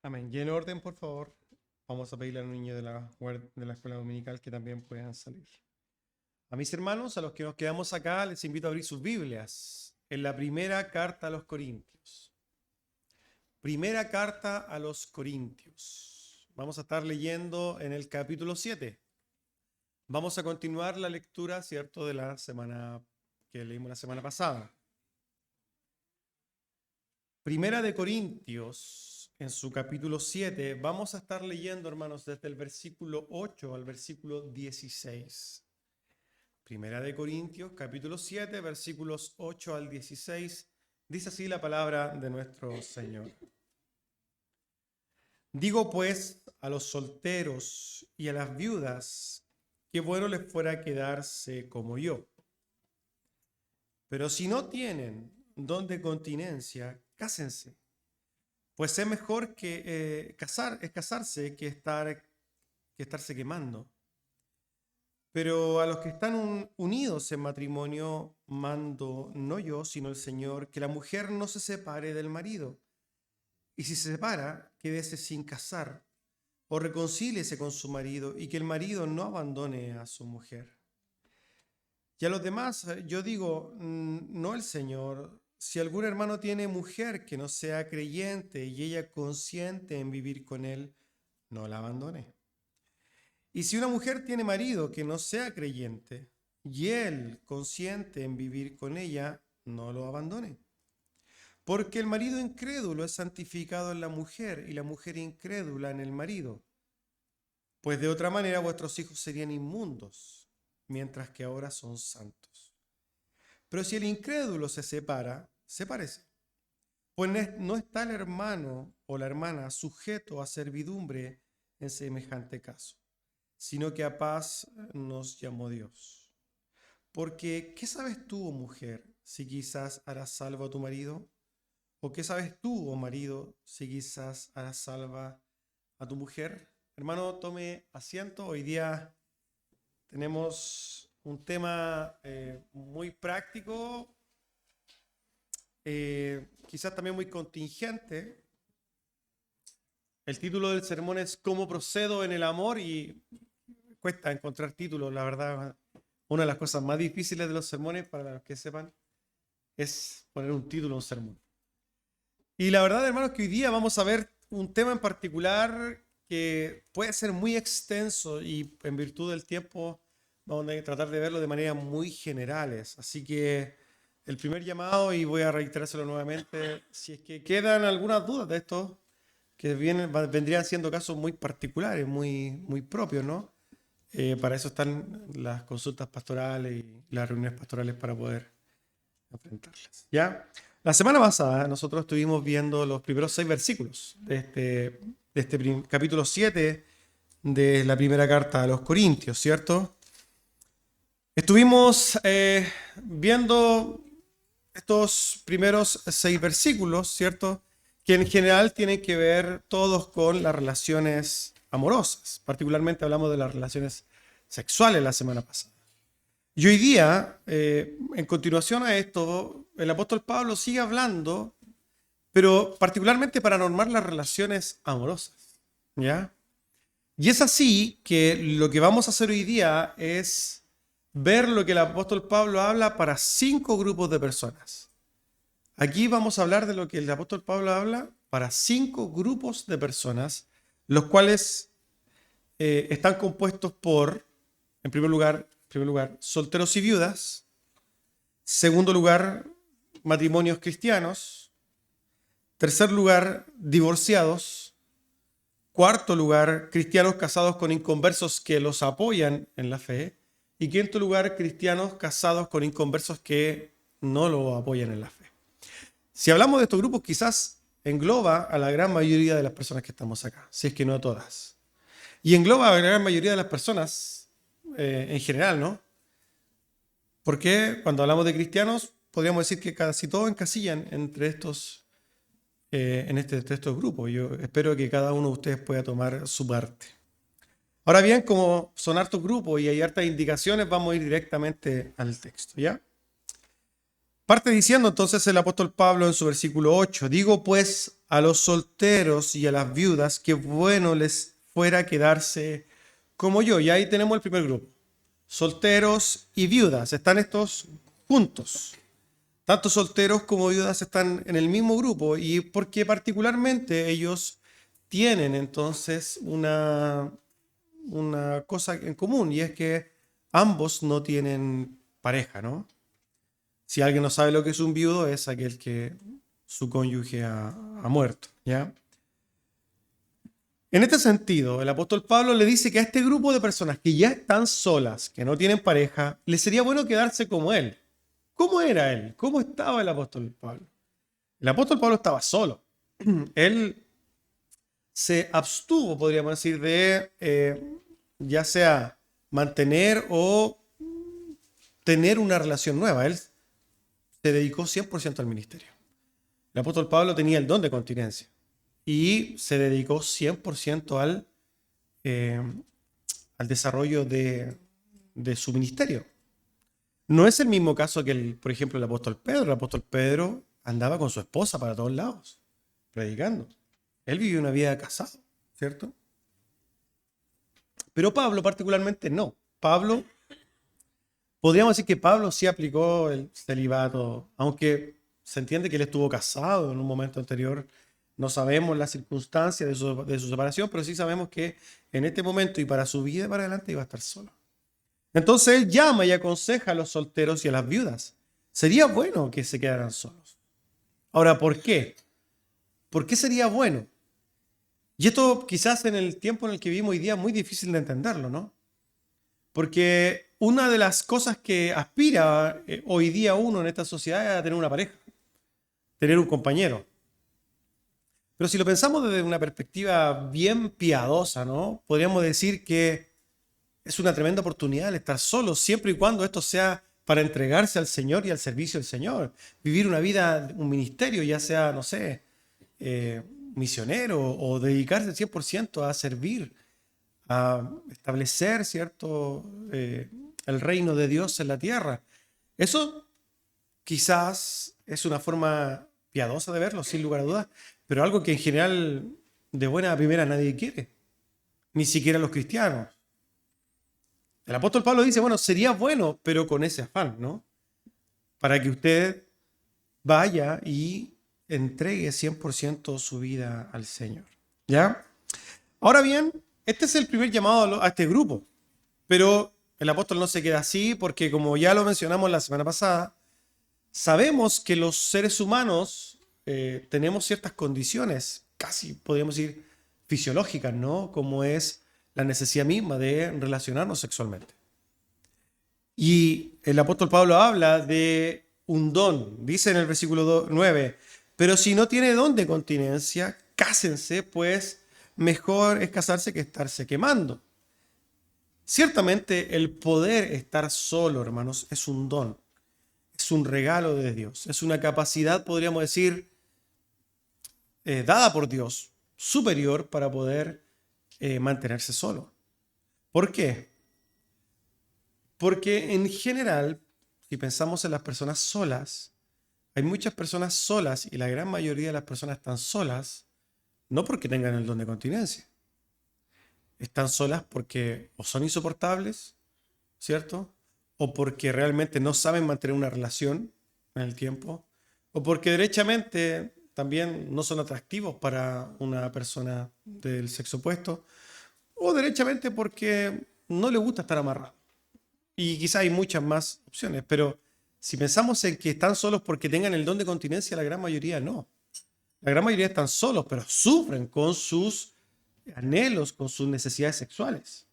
Amén. Y en orden, por favor, vamos a pedirle a los niños de la escuela dominical que también puedan salir. A mis hermanos, a los que nos quedamos acá, les invito a abrir sus Biblias en la primera carta a los Corintios. Primera carta a los Corintios. Vamos a estar leyendo en el capítulo 7. Vamos a continuar la lectura, ¿cierto?, de la semana que leímos la semana pasada. Primera de Corintios, en su capítulo 7, vamos a estar leyendo, hermanos, desde el versículo 8 al versículo 16. Primera de Corintios, capítulo 7, versículos 8 al 16, dice así la palabra de nuestro Señor. Digo pues a los solteros y a las viudas, que bueno les fuera quedarse como yo. Pero si no tienen don de continencia, cásense, pues es mejor que casarse que estarse quemando. Pero a los que están unidos en matrimonio, mando no yo, sino el Señor, que la mujer no se separe del marido. Y si se separa, quédese sin casar, o reconcíliese con su marido, y que el marido no abandone a su mujer. Y a los demás, yo digo, no el Señor. Si algún hermano tiene mujer que no sea creyente y ella consciente en vivir con él, no la abandone. Y si una mujer tiene marido que no sea creyente y él consciente en vivir con ella, no lo abandone. Porque el marido incrédulo es santificado en la mujer y la mujer incrédula en el marido. Pues de otra manera vuestros hijos serían inmundos, mientras que ahora son santos. Pero si el incrédulo se separa, sepárese. Pues no está el hermano o la hermana sujeto a servidumbre en semejante caso, sino que a paz nos llamó Dios. Porque, ¿qué sabes tú, oh mujer, si quizás harás salvo a tu marido? ¿O qué sabes tú, oh marido, si quizás harás salva a tu mujer? Hermano, tome asiento. Hoy día tenemos un tema muy práctico, quizás también muy contingente. El título del sermón es ¿Cómo procedo en el amor? Y cuesta encontrar títulos, la verdad. Una de las cosas más difíciles de los sermones, para los que sepan, es poner un título a un sermón. Y la verdad, hermanos, que hoy día vamos a ver un tema en particular que puede ser muy extenso y en virtud del tiempo vamos a tratar de verlo de manera muy generales. Así que el primer llamado, y voy a reiterárselo nuevamente, si es que quedan algunas dudas de esto, que vendrían siendo casos muy particulares, muy propios, ¿no? Para eso están las consultas pastorales y las reuniones pastorales para poder enfrentarlas. ¿Ya? La semana pasada nosotros estuvimos viendo los primeros 6 versículos de este capítulo 7 de la primera carta a los Corintios, ¿cierto? Estuvimos viendo estos primeros 6 versículos, ¿cierto? Que en general tienen que ver todos con las relaciones amorosas. Particularmente hablamos de las relaciones sexuales la semana pasada. Y hoy día, en continuación a esto, el apóstol Pablo sigue hablando, pero particularmente para normar las relaciones amorosas, ¿ya? Y es así que lo que vamos a hacer hoy día es ver lo que el apóstol Pablo habla para 5 grupos de personas. Aquí vamos a hablar de lo que el apóstol Pablo habla para 5 grupos de personas, los cuales están compuestos por, en primer lugar, solteros y viudas. Segundo lugar, matrimonios cristianos. Tercer lugar, divorciados. Cuarto lugar, cristianos casados con inconversos que los apoyan en la fe. Y quinto lugar, cristianos casados con inconversos que no lo apoyan en la fe. Si hablamos de estos grupos, quizás engloba a la gran mayoría de las personas que estamos acá, si es que no a todas. Y engloba a la gran mayoría de las personas en general, ¿no? Porque cuando hablamos de cristianos, podríamos decir que casi todos encasillan entre estos grupos. Yo espero que cada uno de ustedes pueda tomar su parte. Ahora bien, como son hartos grupos y hay hartas indicaciones, vamos a ir directamente al texto, ¿ya? Parte diciendo entonces el apóstol Pablo en su versículo 8, digo pues a los solteros y a las viudas, qué bueno les fuera quedarse como yo. Y ahí tenemos el primer grupo. Solteros y viudas, están estos juntos. Tanto solteros como viudas están en el mismo grupo y porque particularmente ellos tienen entonces una cosa en común y es que ambos no tienen pareja, ¿no? Si alguien no sabe lo que es un viudo, es aquel que su cónyuge ha muerto, ¿ya? En este sentido, el apóstol Pablo le dice que a este grupo de personas que ya están solas, que no tienen pareja, les sería bueno quedarse como él. ¿Cómo era él? ¿Cómo estaba el apóstol Pablo? El apóstol Pablo estaba solo. Él se abstuvo, podríamos decir, de ya sea mantener o tener una relación nueva. Él se dedicó 100% al ministerio. El apóstol Pablo tenía el don de continencia y se dedicó 100% al desarrollo de su ministerio. No es el mismo caso que, por ejemplo, el apóstol Pedro. El apóstol Pedro andaba con su esposa para todos lados, predicando. Él vivió una vida de casado, ¿cierto? Pero Pablo particularmente no. Podríamos decir que Pablo sí aplicó el celibato, aunque se entiende que él estuvo casado en un momento anterior. No sabemos las circunstancias de su separación, pero sí sabemos que en este momento y para su vida para adelante iba a estar solo. Entonces él llama y aconseja a los solteros y a las viudas. Sería bueno que se quedaran solos. Ahora, ¿por qué? ¿Por qué sería bueno? Y esto quizás en el tiempo en el que vivimos hoy día es muy difícil de entenderlo, ¿no? Porque una de las cosas que aspira hoy día uno en esta sociedad es a tener una pareja, tener un compañero. Pero si lo pensamos desde una perspectiva bien piadosa, ¿no? Podríamos decir que es una tremenda oportunidad el estar solo, siempre y cuando esto sea para entregarse al Señor y al servicio del Señor. Vivir una vida, un ministerio, ya sea, no sé, misionero o dedicarse 100% a servir, a establecer, ¿cierto?, el reino de Dios en la tierra. Eso quizás es una forma piadosa de verlo, sin lugar a dudas, pero algo que en general de buena primera nadie quiere, ni siquiera los cristianos. El apóstol Pablo dice, bueno, sería bueno, pero con ese afán, ¿no? Para que usted vaya y entregue 100% su vida al Señor. ¿Ya? Ahora bien, este es el primer llamado a este grupo, pero el apóstol no se queda así porque como ya lo mencionamos la semana pasada, sabemos que los seres humanos tenemos ciertas condiciones, casi podríamos decir fisiológicas, ¿no? Como es la necesidad misma de relacionarnos sexualmente. Y el apóstol Pablo habla de un don, dice en el versículo 9, pero si no tiene don de continencia, cásense, pues mejor es casarse que estarse quemando. Ciertamente el poder estar solo, hermanos, es un don, es un regalo de Dios, es una capacidad, podríamos decir, dada por Dios, superior para poder mantenerse solo. ¿Por qué? Porque en general, si pensamos en las personas solas, hay muchas personas solas y la gran mayoría de las personas están solas no porque tengan el don de continencia. Están solas porque o son insoportables, ¿cierto? O porque realmente no saben mantener una relación en el tiempo, o porque derechamente también no son atractivos para una persona del sexo opuesto, o derechamente porque no le gusta estar amarrado. Y quizá hay muchas más opciones, pero si pensamos en que están solos porque tengan el don de continencia, la gran mayoría no. La gran mayoría están solos, pero sufren con sus anhelos, con sus necesidades sexuales.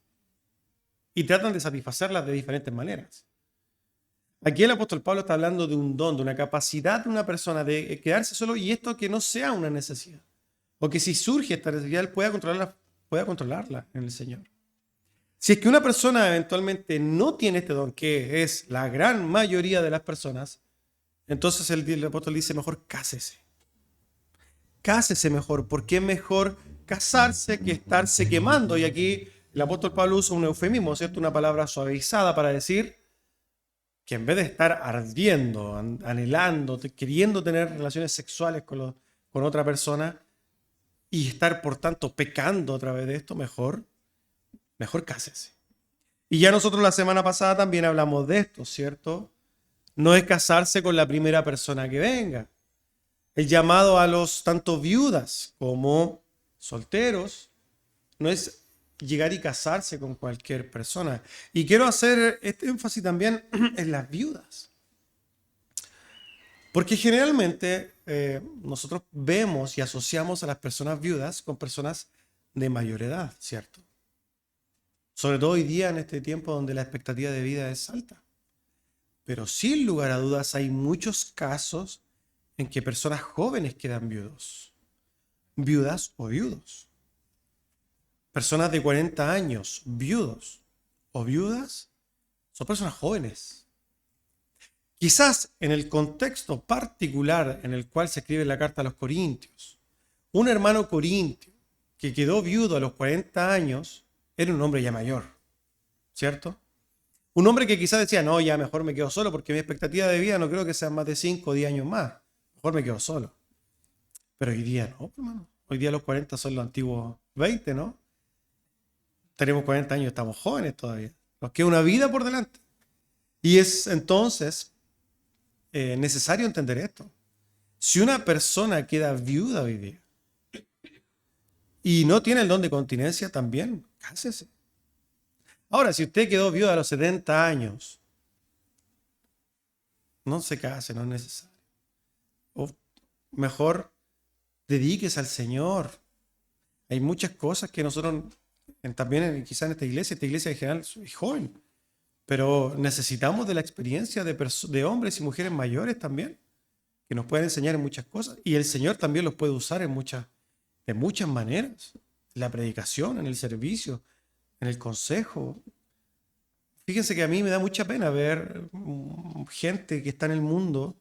Y tratan de satisfacerlas de diferentes maneras. Aquí el apóstol Pablo está hablando de un don, de una capacidad de una persona de quedarse solo y esto que no sea una necesidad. O que si surge esta necesidad, él pueda controlarla en el Señor. Si es que una persona eventualmente no tiene este don, que es la gran mayoría de las personas, entonces el apóstol dice, mejor cásese. Cásese mejor, porque es mejor casarse que estarse quemando. Y aquí el apóstol Pablo usa un eufemismo, ¿cierto? Una palabra suavizada para decir que en vez de estar ardiendo, anhelando, queriendo tener relaciones sexuales con otra persona, y estar, por tanto, pecando a través de esto, mejor cásese. Y ya nosotros la semana pasada también hablamos de esto, ¿cierto? No es casarse con la primera persona que venga. El llamado a los tanto viudas como solteros no es llegar y casarse con cualquier persona. Y quiero hacer este énfasis también en las viudas. Porque generalmente nosotros vemos y asociamos a las personas viudas con personas de mayor edad, ¿cierto? Sobre todo hoy día en este tiempo donde la expectativa de vida es alta. Pero sin lugar a dudas hay muchos casos en que personas jóvenes quedan viudos, viudas o viudos. Personas de 40 años, viudos o viudas, son personas jóvenes. Quizás en el contexto particular en el cual se escribe la carta a los Corintios, un hermano corintio que quedó viudo a los 40 años era un hombre ya mayor, ¿cierto? Un hombre que quizás decía, no, ya mejor me quedo solo porque mi expectativa de vida no creo que sean más de 5 o 10 años más. Mejor me quedo solo. Pero hoy día no, hermano. Hoy día los 40 son los antiguos 20, ¿no? Tenemos 40 años, estamos jóvenes todavía. Nos queda una vida por delante. Y es entonces necesario entender esto. Si una persona queda viuda hoy día y no tiene el don de continencia, también cásese. Ahora, si usted quedó viuda a los 70 años, no se case, no es necesario. O mejor, dedíquese al Señor. Hay muchas cosas que nosotros, también quizás en esta iglesia en general es joven, pero necesitamos de la experiencia de hombres y mujeres mayores también, que nos pueden enseñar en muchas cosas. Y el Señor también los puede usar de muchas maneras. En la predicación, en el servicio, en el consejo. Fíjense que a mí me da mucha pena ver gente que está en el mundo,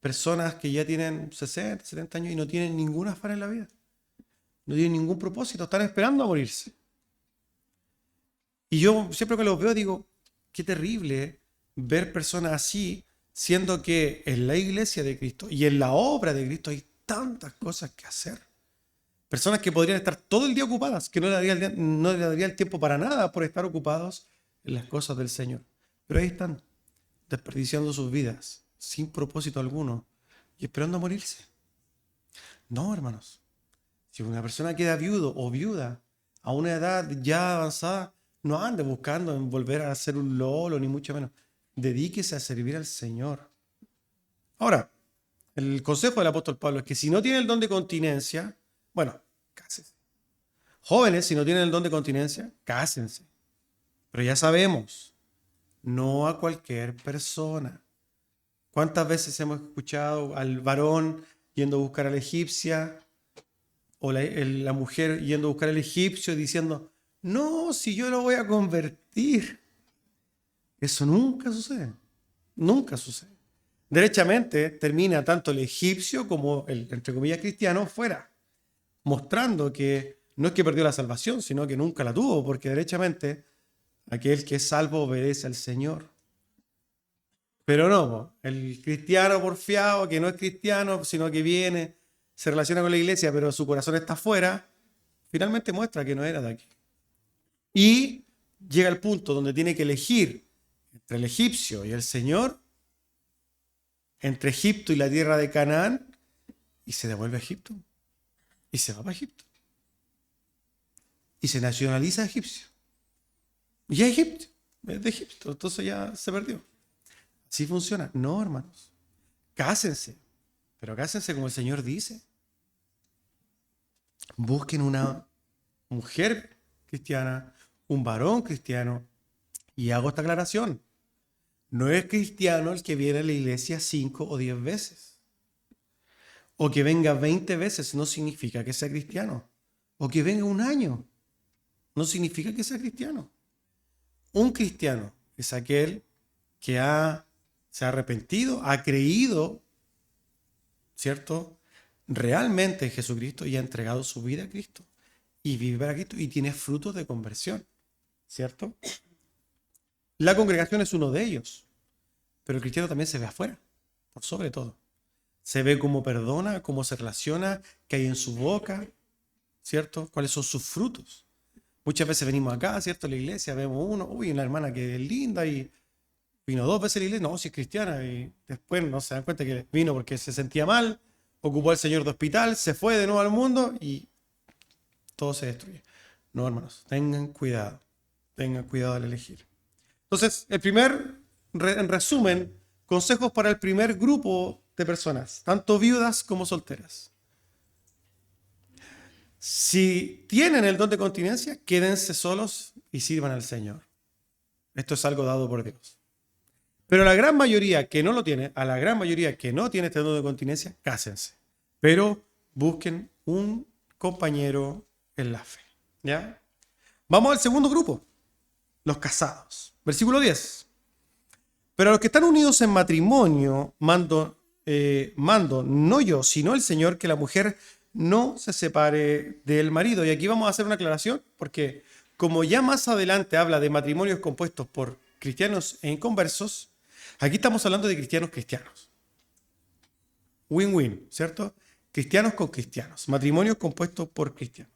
personas que ya tienen 60, 70 años y no tienen ningún afán en la vida. No tienen ningún propósito, están esperando a morirse. Y yo siempre que los veo digo, qué terrible ver personas así, siendo que en la iglesia de Cristo y en la obra de Cristo hay tantas cosas que hacer. Personas que podrían estar todo el día ocupadas, que no le daría el tiempo para nada por estar ocupados en las cosas del Señor. Pero ahí están, desperdiciando sus vidas, sin propósito alguno, y esperando a morirse. No, hermanos. Si una persona queda viudo o viuda a una edad ya avanzada, no ande buscando en volver a ser un lolo, ni mucho menos. Dedíquese a servir al Señor. Ahora, el consejo del apóstol Pablo es que si no tiene el don de continencia, bueno, cásense. Jóvenes, si no tienen el don de continencia, cásense. Pero ya sabemos, no a cualquier persona. ¿Cuántas veces hemos escuchado al varón yendo a buscar a la egipcia o la mujer yendo a buscar al egipcio diciendo, no, si yo lo voy a convertir? Eso nunca sucede. Nunca sucede. Derechamente termina tanto el egipcio como el, entre comillas, cristiano fuera, mostrando que no es que perdió la salvación, sino que nunca la tuvo, porque derechamente aquel que es salvo obedece al Señor. Pero no, el cristiano porfiado, que no es cristiano, sino que viene, se relaciona con la iglesia, pero su corazón está afuera, finalmente muestra que no era de aquí. Y llega al punto donde tiene que elegir entre el egipcio y el Señor, entre Egipto y la tierra de Canaán, y se devuelve a Egipto. Y se va para Egipto. Y se nacionaliza egipcio. Y es Egipto, es de Egipto, entonces ya se perdió. Así funciona. No, hermanos. Cásense. Pero cásense como el Señor dice. Busquen una mujer cristiana, un varón cristiano. Y hago esta aclaración. No es cristiano el que viene a la iglesia 5 o 10 veces. O que venga 20 veces no significa que sea cristiano. O que venga un año no significa que sea cristiano. Un cristiano es aquel que se ha arrepentido, ha creído, ¿cierto? Realmente en Jesucristo y ha entregado su vida a Cristo. Y vive para Cristo y tiene frutos de conversión, ¿cierto? La congregación es uno de ellos, pero el cristiano también se ve afuera, por sobre todo. Se ve cómo perdona, cómo se relaciona, qué hay en su boca. ¿cierto? ¿Cuáles son sus frutos? Muchas veces venimos acá, ¿cierto? A la iglesia, vemos uno, uy, una hermana que es linda y vino 2 veces a la iglesia, no, si es cristiana, y después no se dan cuenta que vino porque se sentía mal, ocupó al Señor de hospital, se fue de nuevo al mundo y todo se destruye. No, hermanos, tengan cuidado al elegir. Entonces, en resumen, consejos para el primer grupo de personas, tanto viudas como solteras. Si tienen el don de continencia, quédense solos y sirvan al Señor. Esto es algo dado por Dios. Pero a la gran mayoría que no lo tiene, a la gran mayoría que no tiene este don de continencia, cásense. Pero busquen un compañero en la fe. ¿Ya? Vamos al segundo grupo, los casados. Versículo 10. Pero a los que están unidos en matrimonio, mando no yo, sino el Señor, que la mujer no se separe del marido. Y aquí vamos a hacer una aclaración, porque como ya más adelante habla de matrimonios compuestos por cristianos e inconversos, aquí estamos hablando de cristianos cristianos. Win-win, ¿cierto? Cristianos con cristianos, matrimonios compuestos por cristianos.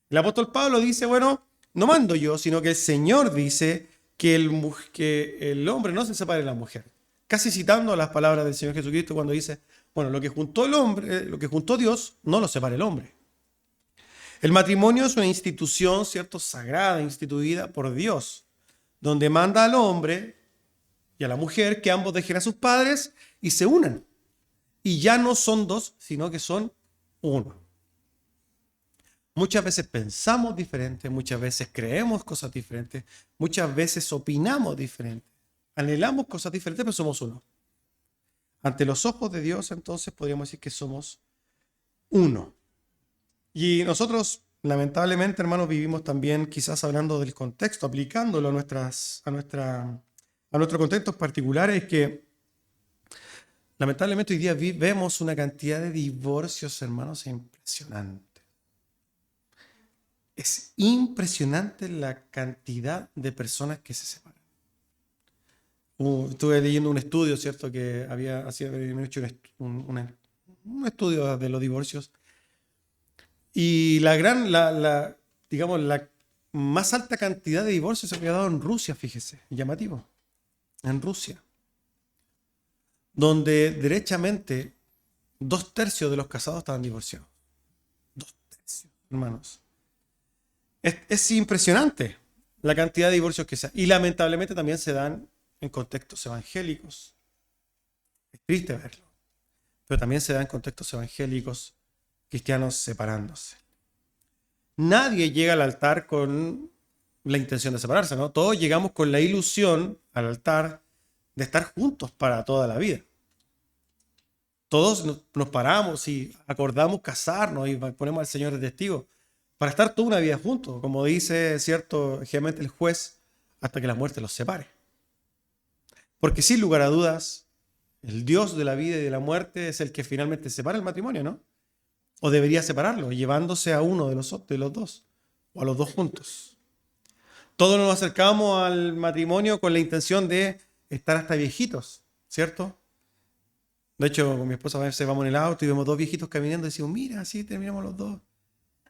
El apóstol Pablo dice, bueno, no mando yo, sino que el Señor dice que el hombre no se separe de la mujer. Casi citando las palabras del Señor Jesucristo cuando dice, bueno, lo que juntó el hombre, lo que juntó Dios, no lo separe el hombre. El matrimonio es una institución, ¿cierto? Sagrada, instituida por Dios, donde manda al hombre y a la mujer que ambos dejen a sus padres y se unan. Y ya no son dos, sino que son uno. Muchas veces pensamos diferente, muchas veces creemos cosas diferentes, muchas veces opinamos diferente, anhelamos cosas diferentes, pero somos uno. Ante los ojos de Dios, entonces, podríamos decir que somos uno. Y nosotros, lamentablemente, hermanos, vivimos también quizás hablando del contexto, aplicándolo a nuestros contextos particulares, que lamentablemente hoy día vemos una cantidad de divorcios, hermanos, impresionante. Es impresionante la cantidad de personas que se separan. Estuve leyendo un estudio, ¿cierto? Que había hecho un estudio de los divorcios. Y digamos, la más alta cantidad de divorcios se había dado en Rusia, fíjese, llamativo. En Rusia. Donde derechamente 2/3 de los casados estaban divorciados. 2/3, hermanos. Es impresionante la cantidad de divorcios que se dan. Y lamentablemente también se dan en contextos evangélicos. Es triste verlo. Pero también se dan en contextos evangélicos, cristianos separándose. Nadie llega al altar con la intención de separarse, ¿no? Todos llegamos con la ilusión al altar de estar juntos para toda la vida. Todos nos paramos y acordamos casarnos y ponemos al Señor de testigo para estar toda una vida juntos, como dice, cierto, generalmente el juez, hasta que la muerte los separe. Porque sin lugar a dudas, el Dios de la vida y de la muerte es el que finalmente separa el matrimonio, ¿no? O debería separarlo, llevándose a uno de los dos, o a los dos juntos. Todos nos acercamos al matrimonio con la intención de estar hasta viejitos, ¿cierto? De hecho, con mi esposa a veces vamos en el auto y vemos 2 viejitos caminando y decimos, mira, así terminamos los dos.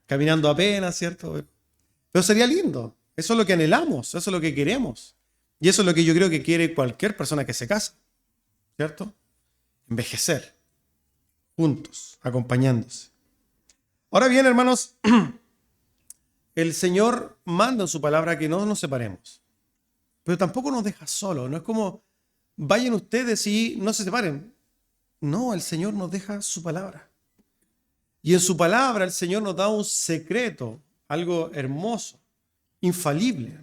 Caminando apenas, ¿cierto? Pero sería lindo. Eso es lo que anhelamos, eso es lo que queremos. Y eso es lo que yo creo que quiere cualquier persona que se casa, ¿cierto? Envejecer, juntos, acompañándose. Ahora bien, hermanos, el Señor manda en su palabra que no nos separemos. Pero tampoco nos deja solos. No es como, vayan ustedes y no se separen. No, el Señor nos deja su palabra. Y en su palabra el Señor nos da un secreto, algo hermoso, infalible.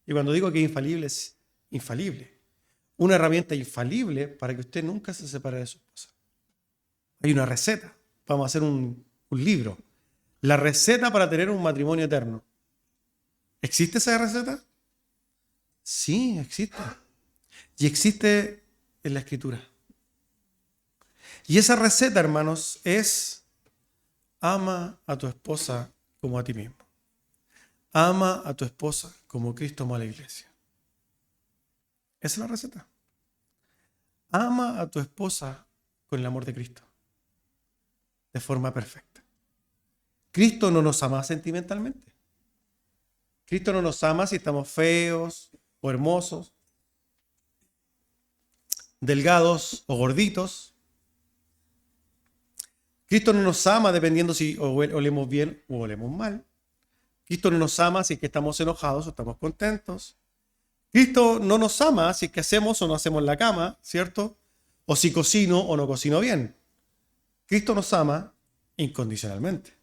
Y cuando digo que infalible, es infalible. Una herramienta infalible para que usted nunca se separe de su esposa. Hay una receta. Vamos a hacer un libro. La receta para tener un matrimonio eterno. ¿Existe esa receta? Sí, existe. Y existe en la Escritura. Y esa receta, hermanos, es: ama a tu esposa como a ti mismo. Ama a tu esposa como Cristo amó a la iglesia. Esa es la receta. Ama a tu esposa con el amor de Cristo, de forma perfecta. Cristo no nos ama sentimentalmente. Cristo no nos ama si estamos feos o hermosos, delgados o gorditos. Cristo no nos ama dependiendo si olemos bien o olemos mal. Cristo no nos ama si es que estamos enojados o estamos contentos. Cristo no nos ama si es que hacemos o no hacemos la cama, ¿cierto? O si cocino o no cocino bien. Cristo nos ama incondicionalmente.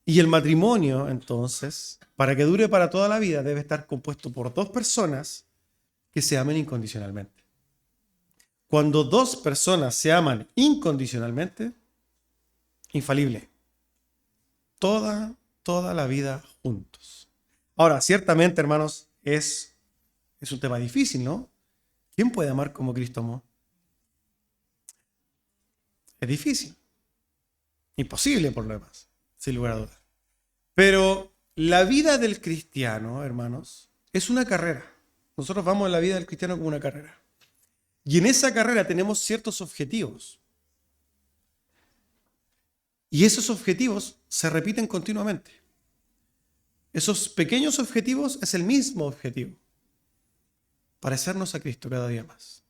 Y el matrimonio, entonces, para que dure para toda la vida, debe estar compuesto por dos personas que se amen incondicionalmente. Cuando dos personas se aman incondicionalmente, infalible. Toda la vida juntos. Ahora, ciertamente, hermanos, es un tema difícil, ¿no? ¿Quién puede amar como Cristo amó? Es difícil. Imposible, por lo demás, sin lugar a dudas. Pero la vida del cristiano, hermanos, es una carrera. Nosotros vamos en la vida del cristiano como una carrera. Y en esa carrera tenemos ciertos objetivos. Y esos objetivos se repiten continuamente. Esos pequeños objetivos es el mismo objetivo. Parecernos a Cristo cada día más.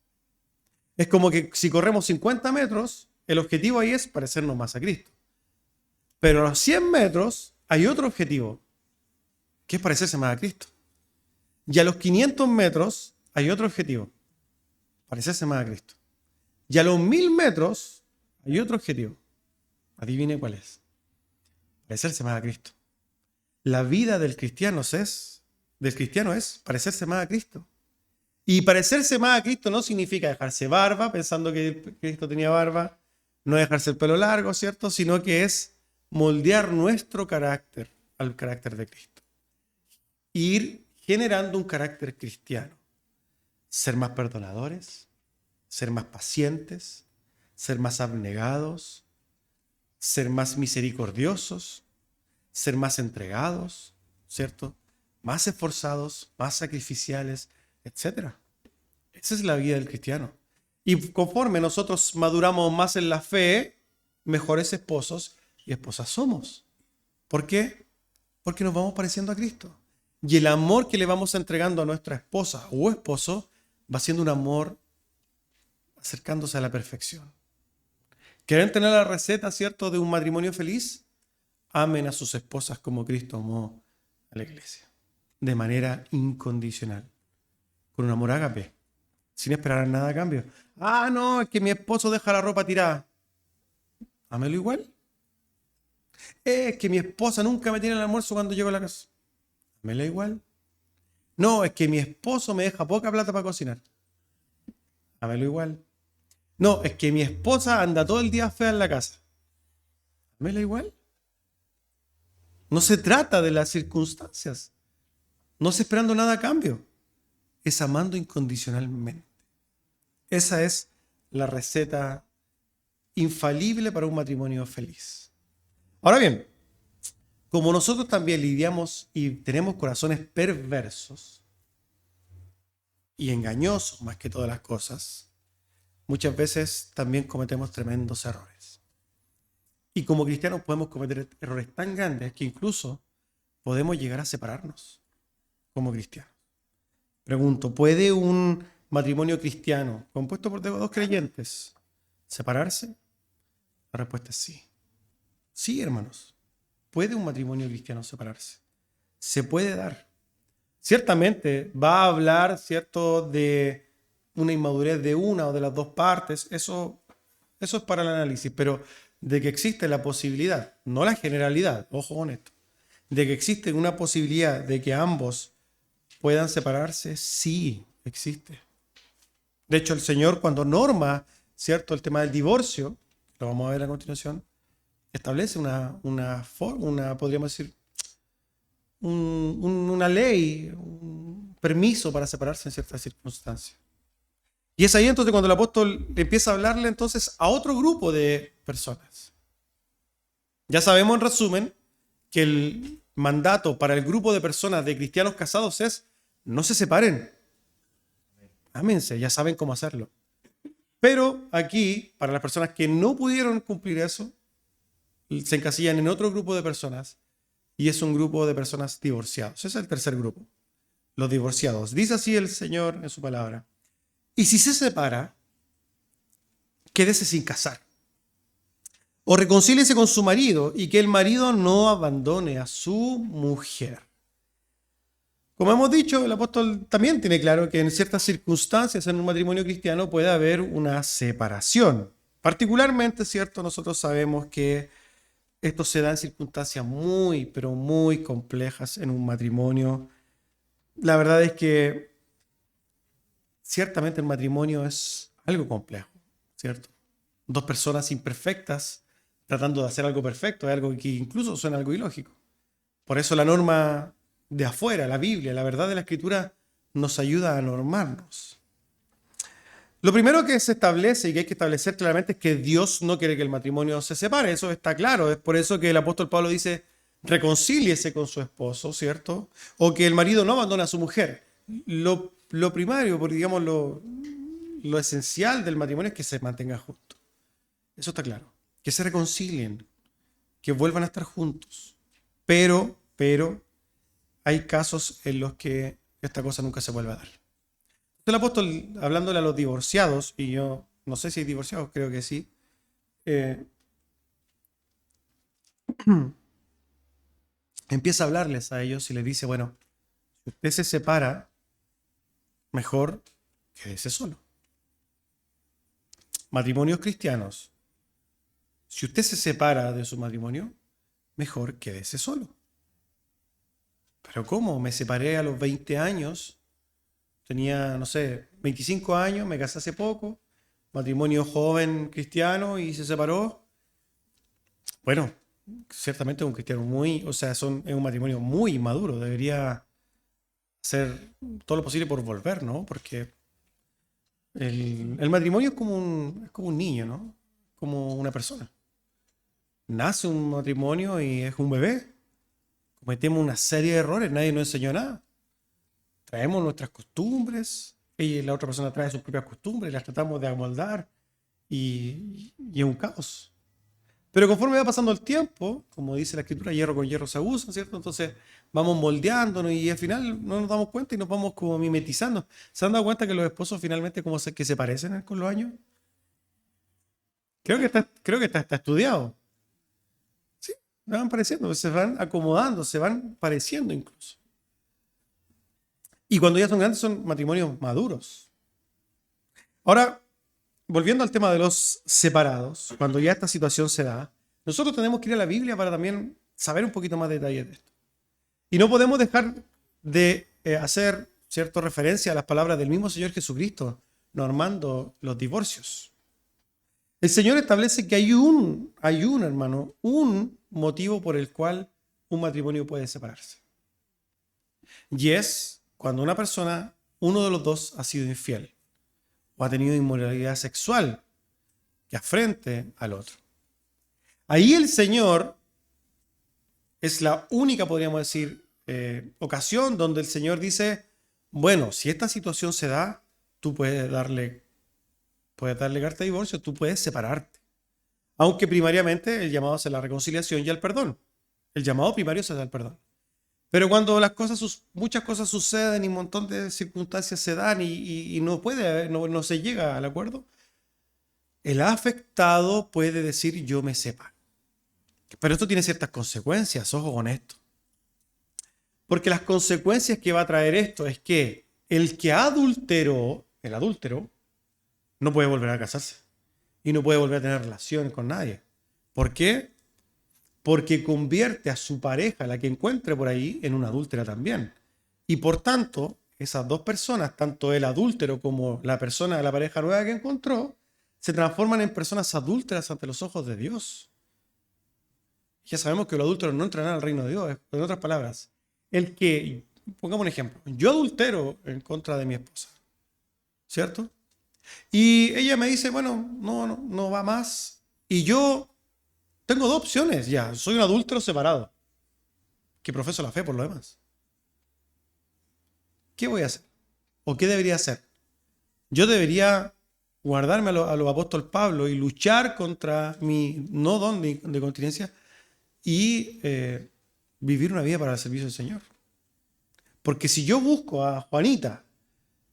Es como que si corremos 50 metros, el objetivo ahí es parecernos más a Cristo. Pero a los 100 metros hay otro objetivo, que es parecerse más a Cristo. Y a los 500 metros hay otro objetivo, parecerse más a Cristo. Y a los 1000 metros hay otro objetivo. Adivine cuál es. Parecerse más a Cristo. La vida del cristiano es parecerse más a Cristo. Y parecerse más a Cristo no significa dejarse barba, pensando que Cristo tenía barba, no dejarse el pelo largo, ¿cierto? Sino que es moldear nuestro carácter al carácter de Cristo. Ir generando un carácter cristiano. Ser más perdonadores, ser más pacientes, ser más abnegados, ser más misericordiosos, ser más entregados, ¿cierto? Más esforzados, más sacrificiales, etc. Esa es la vida del cristiano. Y conforme nosotros maduramos más en la fe, mejores esposos y esposas somos. ¿Por qué? Porque nos vamos pareciendo a Cristo. Y el amor que le vamos entregando a nuestra esposa o esposo va siendo un amor acercándose a la perfección. ¿Quieren tener la receta, cierto, de un matrimonio feliz? Amen a sus esposas como Cristo amó a la iglesia. De manera incondicional. Con un amor ágape. Sin esperar nada a cambio. Ah, no, es que mi esposo deja la ropa tirada. Ámelo igual. Es que mi esposa nunca me tiene el almuerzo cuando llego a la casa. Ámela igual. No, es que mi esposo me deja poca plata para cocinar. Ámelo igual. No, es que mi esposa anda todo el día fea en la casa. Ámela igual. No se trata de las circunstancias. No es esperando nada a cambio. Es amando incondicionalmente. Esa es la receta infalible para un matrimonio feliz. Ahora bien, como nosotros también lidiamos y tenemos corazones perversos y engañosos más que todas las cosas, muchas veces también cometemos tremendos errores. Y como cristianos podemos cometer errores tan grandes que incluso podemos llegar a separarnos como cristianos. Pregunto, ¿puede un matrimonio cristiano compuesto por dos creyentes separarse? La respuesta es sí. Sí, hermanos. ¿Puede un matrimonio cristiano separarse? Se puede dar. Ciertamente va a hablar, ¿cierto?, de una inmadurez de una o de las dos partes. Eso es para el análisis, pero de que existe la posibilidad, no la generalidad, ojo con esto, de que existe una posibilidad de que ambos puedan separarse, sí existe. De hecho, el Señor cuando norma, ¿cierto?, el tema del divorcio, lo vamos a ver a continuación, establece podríamos decir, una ley, un permiso para separarse en ciertas circunstancias. Y es ahí entonces cuando el apóstol empieza a hablarle entonces a otro grupo de personas. Ya sabemos en resumen que el mandato para el grupo de personas de cristianos casados es no se separen. Ámense, ya saben cómo hacerlo. Pero aquí, para las personas que no pudieron cumplir eso, se encasillan en otro grupo de personas y es un grupo de personas divorciados. Ese es el tercer grupo, los divorciados. Dice así el Señor en su palabra. Y si se separa, quédese sin casar. O reconcíliese con su marido y que el marido no abandone a su mujer. Como hemos dicho, el apóstol también tiene claro que en ciertas circunstancias en un matrimonio cristiano puede haber una separación. Particularmente, ¿cierto? Nosotros sabemos que esto se da en circunstancias muy, pero muy complejas en un matrimonio. La verdad es que ciertamente el matrimonio es algo complejo, ¿cierto? Dos personas imperfectas tratando de hacer algo perfecto es algo que incluso suena algo ilógico. Por eso la norma de afuera, la Biblia, la verdad de la Escritura, nos ayuda a normarnos. Lo primero que se establece y que hay que establecer claramente es que Dios no quiere que el matrimonio se separe. Eso está claro. Es por eso que el apóstol Pablo dice, reconcíliese con su esposo, ¿cierto? O que el marido no abandone a su mujer. Lo primario, porque digamos lo esencial del matrimonio es que se mantenga juntos. Eso está claro. Que se reconcilien, que vuelvan a estar juntos. Pero hay casos en los que esta cosa nunca se vuelve a dar. El apóstol, hablándole a los divorciados, y yo no sé si hay divorciados, creo que sí, empieza a hablarles a ellos y les dice, bueno, si usted se separa, mejor quédese solo. Matrimonios cristianos, si usted se separa de su matrimonio, mejor quédese solo. ¿Pero cómo? Me separé a los 20 años, tenía, no sé, 25 años, me casé hace poco, matrimonio joven cristiano y se separó. Bueno, ciertamente es un cristiano muy, o sea, es un matrimonio muy maduro, debería hacer todo lo posible por volver, ¿no? Porque el matrimonio es como un niño, ¿no? Como una persona. Nace un matrimonio y es un bebé. Cometemos una serie de errores, nadie nos enseñó nada. Traemos nuestras costumbres, ella y la otra persona trae sus propias costumbres, las tratamos de amoldar y es un caos. Pero conforme va pasando el tiempo, como dice la escritura, hierro con hierro se abusa, ¿cierto? Entonces vamos moldeándonos y al final no nos damos cuenta y nos vamos como mimetizando. ¿Se han dado cuenta que los esposos finalmente que se parecen con los años? Está estudiado. Sí, se van pareciendo, se van acomodando, se van pareciendo incluso. Y cuando ya son grandes son matrimonios maduros. Ahora, volviendo al tema de los separados, cuando ya esta situación se da, nosotros tenemos que ir a la Biblia para también saber un poquito más detalles de esto. Y no podemos dejar de hacer cierta referencia a las palabras del mismo Señor Jesucristo, normando los divorcios. El Señor establece que hay un hermano, un motivo por el cual un matrimonio puede separarse. Y es cuando una persona, uno de los dos, ha sido infiel o ha tenido inmoralidad sexual que afrente al otro. Ahí el Señor es la única, podríamos decir, ocasión donde el Señor dice, bueno, si esta situación se da, tú puedes darle carta de divorcio, tú puedes separarte. Aunque primariamente el llamado es a la reconciliación y al perdón. El llamado primario es al perdón. Pero cuando muchas cosas suceden y un montón de circunstancias se dan y no se llega al acuerdo, el afectado puede decir yo me separo. Pero esto tiene ciertas consecuencias, ojo con esto. Porque las consecuencias que va a traer esto es que el que adulteró, el adúltero, no puede volver a casarse y no puede volver a tener relaciones con nadie. ¿Por qué? Porque convierte a su pareja, la que encuentre por ahí, en una adúltera también. Y por tanto, esas dos personas, tanto el adúltero como la pareja nueva que encontró, se transforman en personas adúlteras ante los ojos de Dios. Ya sabemos que los adúlteros no entrarán al reino de Dios. En otras palabras, pongamos un ejemplo, yo adultero en contra de mi esposa, ¿cierto? Y ella me dice, bueno, no va más. Y yo tengo dos opciones ya. Soy un adúltero separado, que profeso la fe por lo demás. ¿Qué voy a hacer? ¿O qué debería hacer? Yo debería guardarme a los apóstoles Pablo y luchar contra mi no don de continencia y vivir una vida para el servicio del Señor. Porque si yo busco a Juanita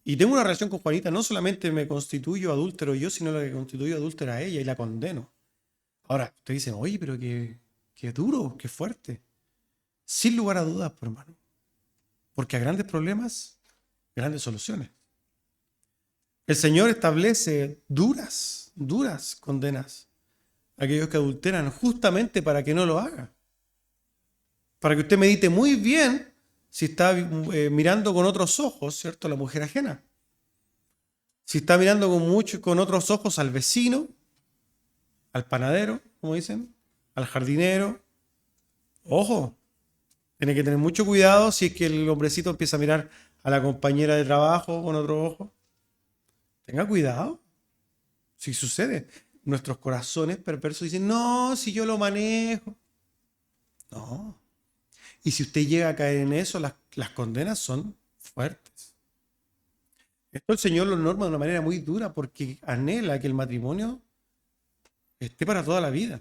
y tengo una relación con Juanita, no solamente me constituyo adúltero yo, sino que constituyo adúltera a ella y la condeno. Ahora, ustedes dicen, oye, pero qué duro, qué fuerte. Sin lugar a dudas, por hermano. Porque a grandes problemas, grandes soluciones. El Señor establece duras condenas a aquellos que adulteran justamente para que no lo hagan. Para que usted medite muy bien si está mirando con otros ojos, ¿cierto?, a la mujer ajena. Si está mirando con otros ojos al vecino, al panadero, como dicen, al jardinero. Ojo, tiene que tener mucho cuidado si es que el hombrecito empieza a mirar a la compañera de trabajo con otro ojo. Tenga cuidado. Si sucede, nuestros corazones perversos dicen, no, si yo lo manejo. No. Y si usted llega a caer en eso, las condenas son fuertes. Esto el Señor lo norma de una manera muy dura porque anhela que el matrimonio esté para toda la vida.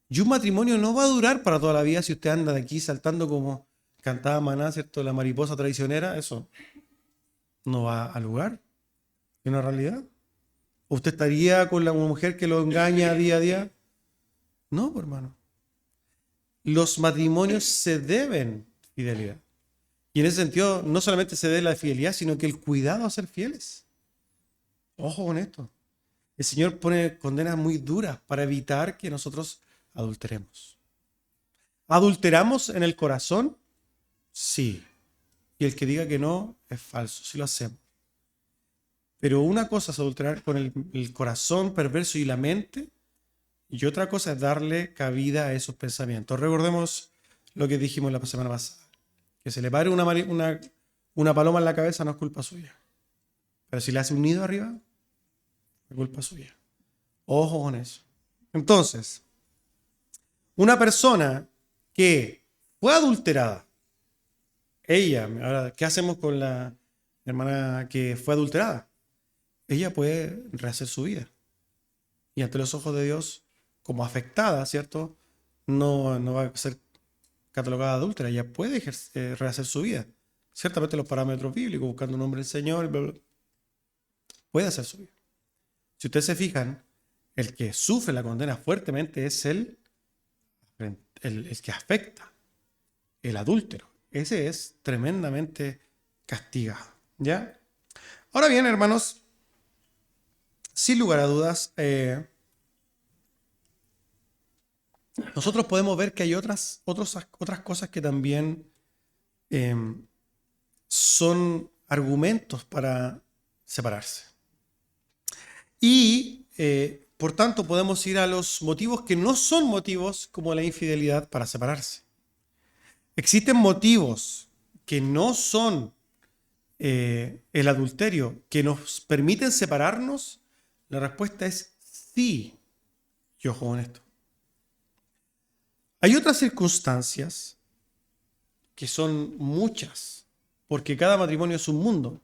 Y un matrimonio no va a durar para toda la vida si usted anda de aquí saltando como cantaba Maná, ¿cierto? La mariposa traicionera. Eso no va a lugar. Es una realidad. ¿Usted estaría con una mujer que lo engaña día a día? No, pues, hermano. Los matrimonios se deben fidelidad. Y en ese sentido, no solamente se debe la fidelidad, sino que el cuidado a ser fieles. Ojo con esto. El Señor pone condenas muy duras para evitar que nosotros adulteremos. ¿Adulteramos en el corazón? Sí. Y el que diga que no es falso, sí lo hacemos. Pero una cosa es adulterar con el corazón perverso y la mente, y otra cosa es darle cabida a esos pensamientos. Recordemos lo que dijimos la semana pasada. Que se le pare una paloma en la cabeza no es culpa suya. Pero si le hace un nido arriba, es culpa suya. Ojo con eso. Entonces, una persona que fue adulterada, ella, ahora, ¿qué hacemos con la hermana que fue adulterada? Ella puede rehacer su vida. Y ante los ojos de Dios, como afectada, ¿cierto? No va a ser catalogada adúltera, ella puede rehacer su vida. Ciertamente los parámetros bíblicos, buscando un nombre del Señor, bla, bla, puede hacer su vida. Si ustedes se fijan, el que sufre la condena fuertemente es el que afecta, el adúltero. Ese es tremendamente castigado. ¿Ya? Ahora bien, hermanos, sin lugar a dudas, nosotros podemos ver que hay otras cosas que también son argumentos para separarse. Y por tanto podemos ir a los motivos que no son motivos como la infidelidad para separarse. ¿Existen motivos que no son el adulterio que nos permiten separarnos? La respuesta es sí. Y ojo con esto. Hay otras circunstancias que son muchas, porque cada matrimonio es un mundo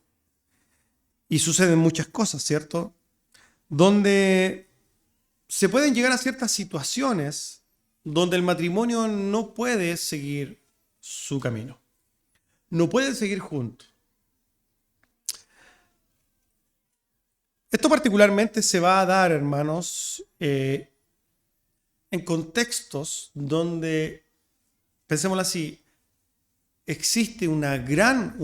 y suceden muchas cosas, ¿cierto? Donde se pueden llegar a ciertas situaciones donde el matrimonio no puede seguir su camino, no puede seguir juntos. Esto particularmente se va a dar, hermanos, en contextos donde, pensémoslo así, existe una gran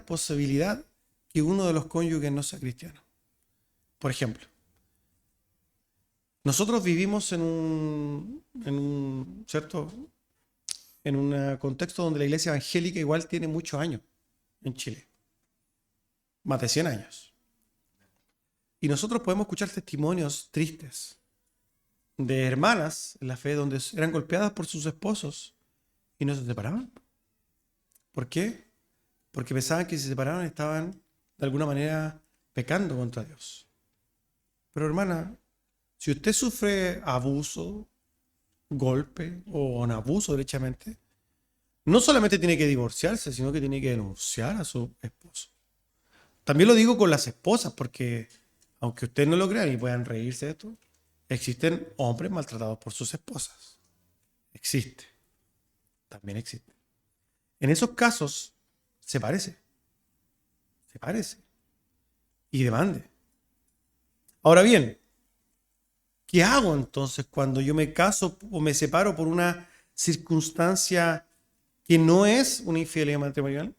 posibilidad que uno de los cónyuges no sea cristiano. Por ejemplo, nosotros vivimos en un contexto donde la iglesia evangélica igual tiene muchos años en Chile, más de 100 años. Y nosotros podemos escuchar testimonios tristes de hermanas en la fe donde eran golpeadas por sus esposos y no se separaban. ¿Por qué? Porque pensaban que si se separaban estaban de alguna manera pecando contra Dios. Pero hermana, si usted sufre abuso, golpe o un abuso derechamente, no solamente tiene que divorciarse, sino que tiene que denunciar a su esposo. También lo digo con las esposas, porque aunque ustedes no lo crean y puedan reírse de esto, existen hombres maltratados por sus esposas. Existe. También existe. En esos casos, se parece. Se parece. Y demande. Ahora bien, ¿qué hago entonces cuando yo me caso o me separo por una circunstancia que no es una infidelidad matrimonial?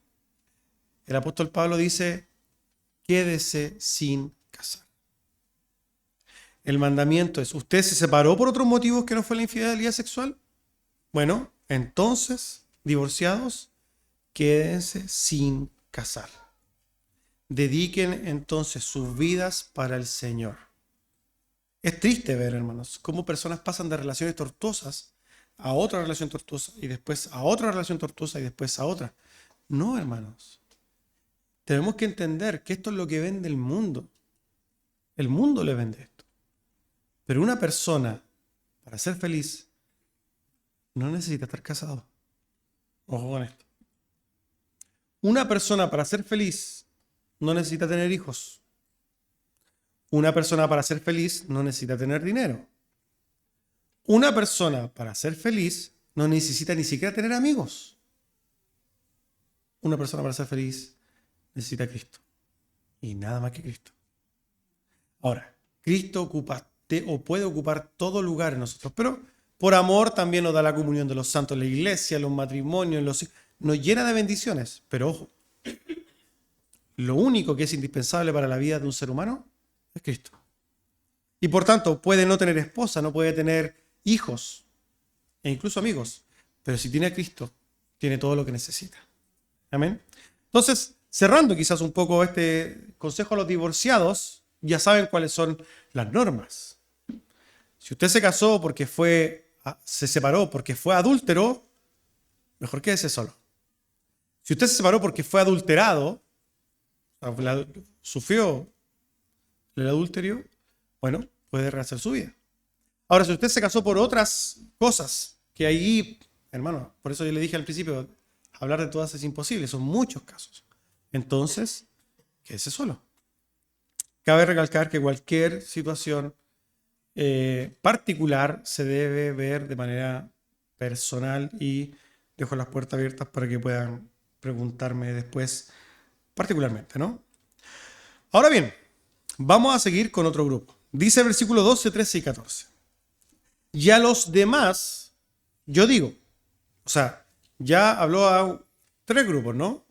El apóstol Pablo dice, quédese sin casar. El mandamiento es, ¿usted se separó por otros motivos que no fue la infidelidad sexual? Bueno, entonces, divorciados, quédense sin casar. Dediquen entonces sus vidas para el Señor. Es triste ver, hermanos, cómo personas pasan de relaciones tortuosas a otra relación tortuosa y después a otra relación tortuosa y después a otra. No, hermanos. Tenemos que entender que esto es lo que vende el mundo. El mundo le vende esto. Pero una persona, para ser feliz, no necesita estar casado. Ojo con esto. Una persona, para ser feliz, no necesita tener hijos. Una persona, para ser feliz, no necesita tener dinero. Una persona, para ser feliz, no necesita ni siquiera tener amigos. Una persona, para ser feliz, necesita a Cristo. Y nada más que Cristo. Ahora, Cristo ocupa o puede ocupar todo lugar en nosotros, pero por amor también nos da la comunión de los santos, la iglesia, los matrimonios, nos llena de bendiciones. Pero ojo, lo único que es indispensable para la vida de un ser humano es Cristo. Y por tanto, puede no tener esposa, no puede tener hijos e incluso amigos, pero si tiene a Cristo, tiene todo lo que necesita. Amén. Entonces, cerrando quizás un poco este consejo a los divorciados, ya saben cuáles son las normas. Si usted se casó porque se separó porque fue adúltero, mejor quédese solo. Si usted se separó porque fue adulterado, sufrió el adulterio, bueno, puede rehacer su vida. Ahora, si usted se casó por otras cosas, que ahí, hermano, por eso yo le dije al principio, hablar de todas es imposible, son muchos casos. Entonces, quédese solo. Cabe recalcar que cualquier situación particular se debe ver de manera personal y dejo las puertas abiertas para que puedan preguntarme después particularmente, ¿no? Ahora bien, vamos a seguir con otro grupo. Dice el versículo 12, 13 y 14. Y a los demás, yo digo, o sea, ya habló a 3 grupos, ¿no?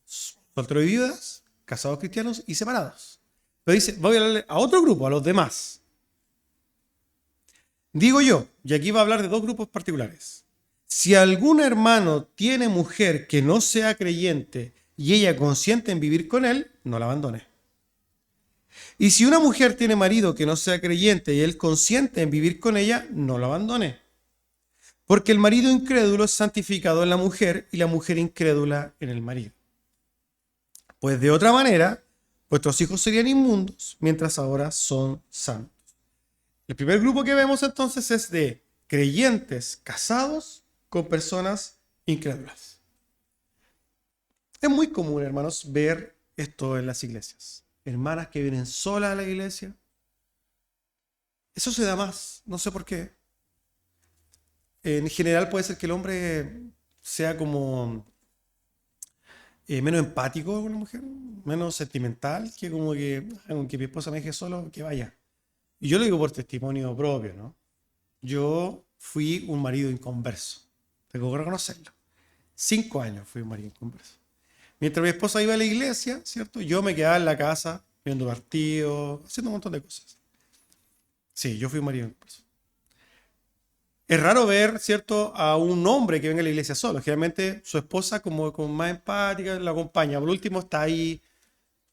Solteros y viudas, casados cristianos y separados. Pero dice, voy a hablarle a otro grupo, a los demás. Digo yo, y aquí va a hablar de 2 grupos particulares. Si algún hermano tiene mujer que no sea creyente y ella consiente en vivir con él, no la abandone. Y si una mujer tiene marido que no sea creyente y él consiente en vivir con ella, no la abandone. Porque el marido incrédulo es santificado en la mujer y la mujer incrédula en el marido. Pues de otra manera, vuestros hijos serían inmundos, mientras ahora son santos. El primer grupo que vemos entonces es de creyentes casados con personas incrédulas. Es muy común, hermanos, ver esto en las iglesias. Hermanas que vienen solas a la iglesia. Eso se da más, no sé por qué. En general puede ser que el hombre sea como menos empático con la mujer, menos sentimental, que como que, aunque mi esposa me deje solo, que vaya. Y yo lo digo por testimonio propio, ¿no? Yo fui un marido inconverso. Tengo que reconocerlo. 5 años fui un marido inconverso. Mientras mi esposa iba a la iglesia, ¿cierto? Yo me quedaba en la casa viendo partidos, haciendo un montón de cosas. Sí, yo fui un marido inconverso. Es raro ver, ¿cierto?, a un hombre que venga a la iglesia solo. Generalmente su esposa, como más empática, la acompaña. Por último, está ahí,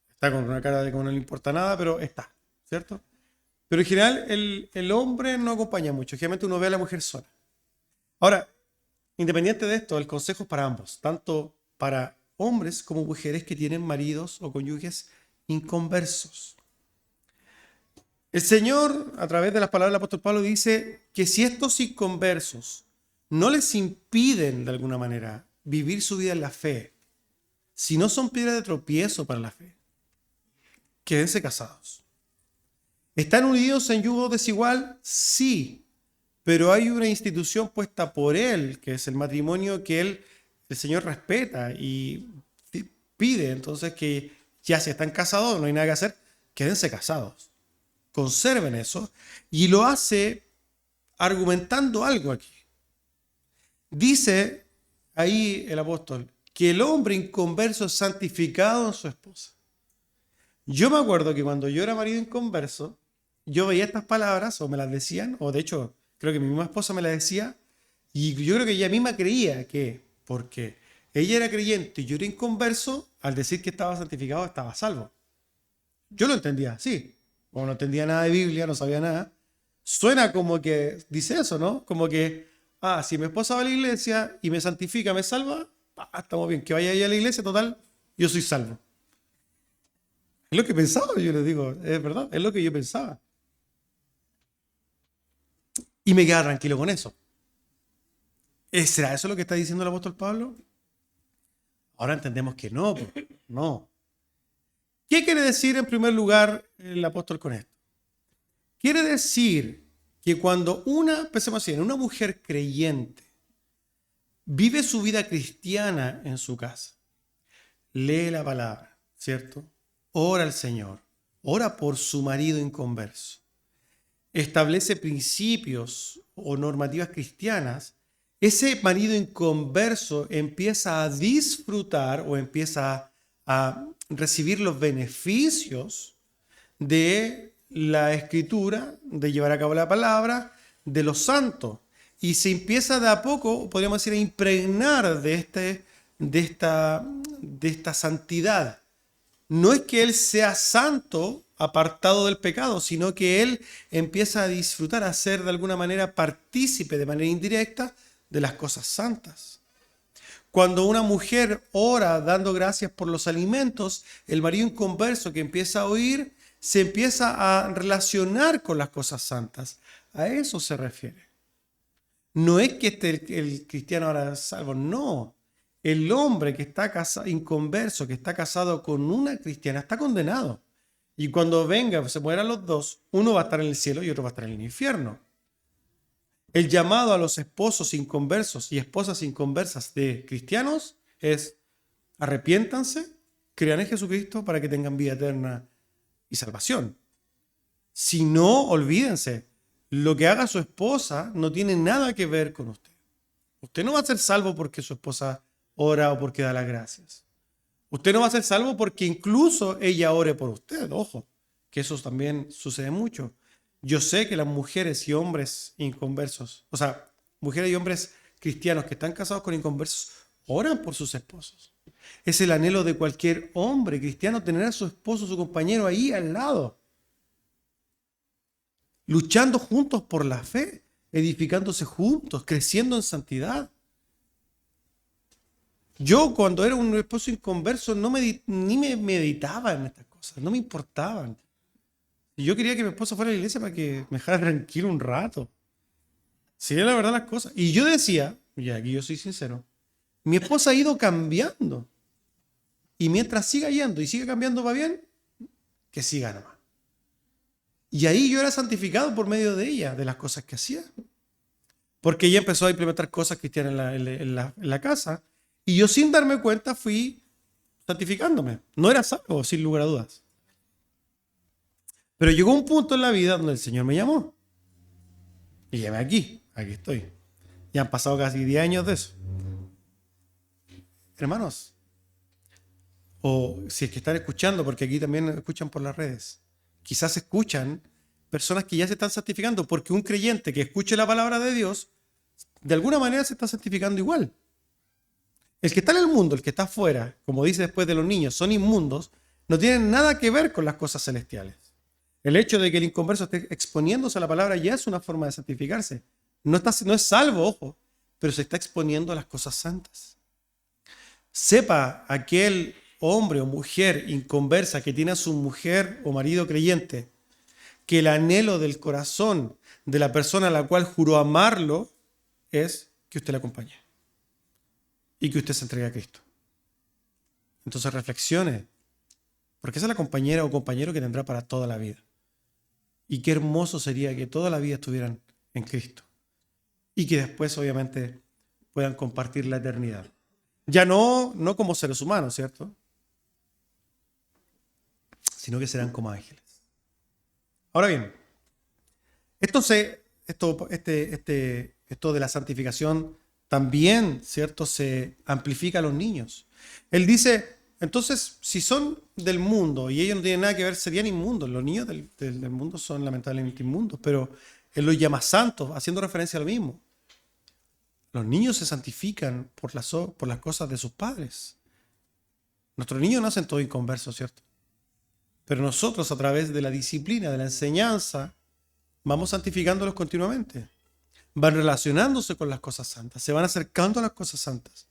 está con una cara de que no le importa nada, pero está, ¿cierto? Pero en general el hombre no acompaña mucho. Generalmente uno ve a la mujer sola. Ahora, independiente de esto, el consejo es para ambos, tanto para hombres como mujeres que tienen maridos o cónyuges inconversos. El Señor, a través de las palabras del apóstol Pablo, dice que si estos inconversos no les impiden de alguna manera vivir su vida en la fe, si no son piedra de tropiezo para la fe, quédense casados. ¿Están unidos en yugo desigual? Sí, pero hay una institución puesta por Él, que es el matrimonio que el Señor respeta y pide. Entonces que ya si están casados, no hay nada que hacer, quédense casados. Conserven eso. Y lo hace argumentando algo aquí. Dice ahí el apóstol que el hombre inconverso es santificado en su esposa. Yo me acuerdo que cuando yo era marido inconverso, yo veía estas palabras o me las decían, o de hecho creo que mi misma esposa me las decía, y yo creo que ella misma creía que porque ella era creyente y yo era inconverso, al decir que estaba santificado estaba salvo. Yo lo entendía así, como no entendía nada de Biblia, no sabía nada. Suena como que dice eso, ¿no? Como que, si mi esposa va a la iglesia y me santifica, me salva, estamos bien, que vaya ella a la iglesia, total, yo soy salvo. Es lo que pensaba, yo les digo, es verdad, es lo que yo pensaba. Y me quedaba tranquilo con eso. ¿Será eso lo que está diciendo el apóstol Pablo? Ahora entendemos que no, no. ¿Qué quiere decir en primer lugar el apóstol con esto? Quiere decir que cuando pensemos así, una mujer creyente vive su vida cristiana en su casa, lee la palabra, ¿cierto? Ora al Señor, ora por su marido inconverso, establece principios o normativas cristianas, ese marido inconverso empieza a disfrutar o empieza a recibir los beneficios de la escritura, de llevar a cabo la palabra, de los santos. Y se empieza de a poco, podríamos decir, a impregnar de esta santidad. No es que él sea santo apartado del pecado, sino que él empieza a disfrutar, a ser de alguna manera partícipe de manera indirecta de las cosas santas. Cuando una mujer ora dando gracias por los alimentos, el marido inconverso que empieza a oír se empieza a relacionar con las cosas santas. A eso se refiere. No es que el cristiano ahora es salvo, no. El hombre que está casado, inconverso, que está casado con una cristiana, está condenado. Y cuando venga, se mueran los dos, uno va a estar en el cielo y otro va a estar en el infierno. El llamado a los esposos inconversos y esposas inconversas de cristianos es: arrepiéntanse, crean en Jesucristo para que tengan vida eterna y salvación. Si no, olvídense, lo que haga su esposa no tiene nada que ver con usted. Usted no va a ser salvo porque su esposa ora o porque da las gracias. Usted no va a ser salvo porque incluso ella ore por usted. Ojo, que eso también sucede mucho. Yo sé que las mujeres y hombres inconversos, o sea, mujeres y hombres cristianos que están casados con inconversos, oran por sus esposos. Es el anhelo de cualquier hombre cristiano tener a su esposo, su compañero ahí al lado, luchando juntos por la fe, edificándose juntos, creciendo en santidad. Yo cuando era un esposo inconverso ni me meditaba en estas cosas, no me importaban. Y yo quería que mi esposa fuera a la iglesia para que me dejara tranquilo un rato. Sería la verdad las cosas. Y yo decía, y aquí yo soy sincero, mi esposa ha ido cambiando. Y mientras siga yendo y siga cambiando va bien, que siga nomás. Y ahí yo era santificado por medio de ella, de las cosas que hacía. Porque ella empezó a implementar cosas cristianas en la casa. Y yo sin darme cuenta fui santificándome. No era salvo, sin lugar a dudas. Pero llegó un punto en la vida donde el Señor me llamó. Y llamé aquí estoy. Ya han pasado casi 10 años de eso. Hermanos, o si es que están escuchando, porque aquí también escuchan por las redes, quizás escuchan personas que ya se están santificando, porque un creyente que escuche la palabra de Dios, de alguna manera se está santificando igual. El que está en el mundo, el que está afuera, como dice después de los niños, son inmundos, no tienen nada que ver con las cosas celestiales. El hecho de que el inconverso esté exponiéndose a la palabra ya es una forma de santificarse. No es salvo, ojo, pero se está exponiendo a las cosas santas. Sepa aquel hombre o mujer inconversa que tiene a su mujer o marido creyente que el anhelo del corazón de la persona a la cual juró amarlo es que usted le acompañe y que usted se entregue a Cristo. Entonces reflexione, porque esa es la compañera o compañero que tendrá para toda la vida. Y qué hermoso sería que toda la vida estuvieran en Cristo. Y que después, obviamente, puedan compartir la eternidad. Ya no como seres humanos, ¿cierto? Sino que serán como ángeles. Ahora bien, esto de la santificación también, ¿cierto? Se amplifica a los niños. Él dice, entonces, si son del mundo y ellos no tienen nada que ver, serían inmundos. Los niños del mundo son lamentablemente inmundos, pero él los llama santos, haciendo referencia a lo mismo. Los niños se santifican por las cosas de sus padres. Nuestros niños nacen todos inconversos, ¿cierto? Pero nosotros, a través de la disciplina, de la enseñanza, vamos santificándolos continuamente. Van relacionándose con las cosas santas, se van acercando a las cosas santas.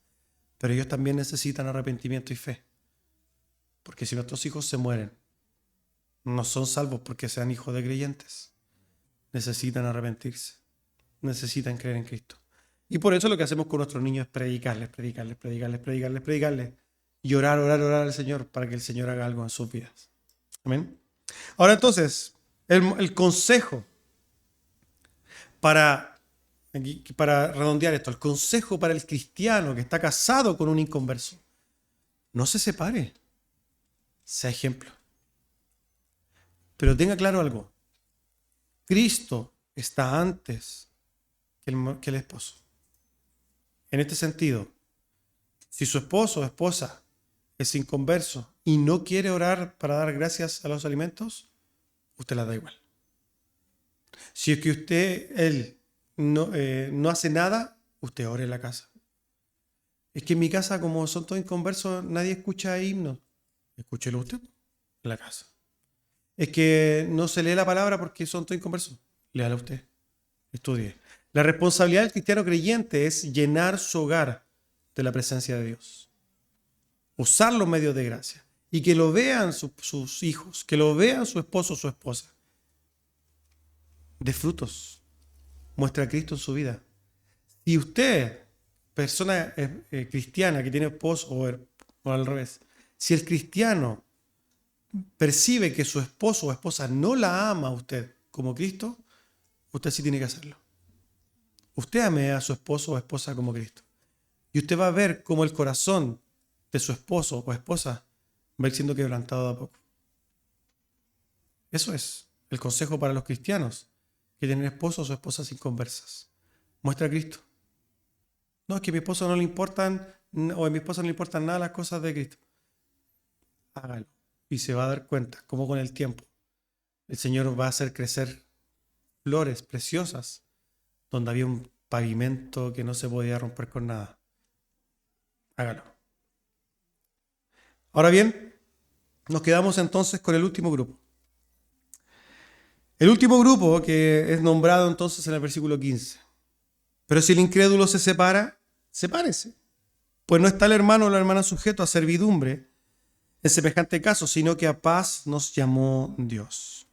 Pero ellos también necesitan arrepentimiento y fe. Porque si nuestros hijos se mueren, no son salvos porque sean hijos de creyentes. Necesitan arrepentirse, necesitan creer en Cristo. Y por eso lo que hacemos con nuestros niños es predicarles. Y orar al Señor para que el Señor haga algo en sus vidas. Amén. Ahora entonces, el consejo para redondear esto, el consejo para el cristiano que está casado con un inconverso: no se separe, sea ejemplo. Pero tenga claro algo: Cristo está antes que el esposo. En este sentido, si su esposo o esposa es inconverso y no quiere orar para dar gracias a los alimentos, usted la da igual. Si es que él no hace nada, usted ore en la casa. Es que en mi casa, como son todos inconversos, nadie escucha himnos. Escúchelo usted en la casa. Es que no se lee la palabra porque son todos inconversos. Léala usted. Estudie. La responsabilidad del cristiano creyente es llenar su hogar de la presencia de Dios. Usar los medios de gracia. Y que lo vean sus hijos, que lo vean su esposo o su esposa. De frutos. Muestra a Cristo en su vida. Si usted, persona cristiana que tiene esposo o al revés, si el cristiano percibe que su esposo o esposa no la ama a usted como Cristo, usted sí tiene que hacerlo. Usted ame a su esposo o esposa como Cristo. Y usted va a ver cómo el corazón de su esposo o esposa va a ir siendo quebrantado de a poco. Eso es el consejo para los cristianos que tienen esposos o esposas inconversas. Muestra a Cristo. No, es que a mi esposo no le importan, o a mi esposa no le importan nada las cosas de Cristo. Hágalo. Y se va a dar cuenta cómo con el tiempo el Señor va a hacer crecer flores preciosas donde había un pavimento que no se podía romper con nada. Hágalo. Ahora bien, nos quedamos entonces con el último grupo. El último grupo que es nombrado entonces en el versículo 15. Pero si el incrédulo se separa, sepárese. Pues no está el hermano o la hermana sujeto a servidumbre en semejante caso, sino que a paz nos llamó Dios.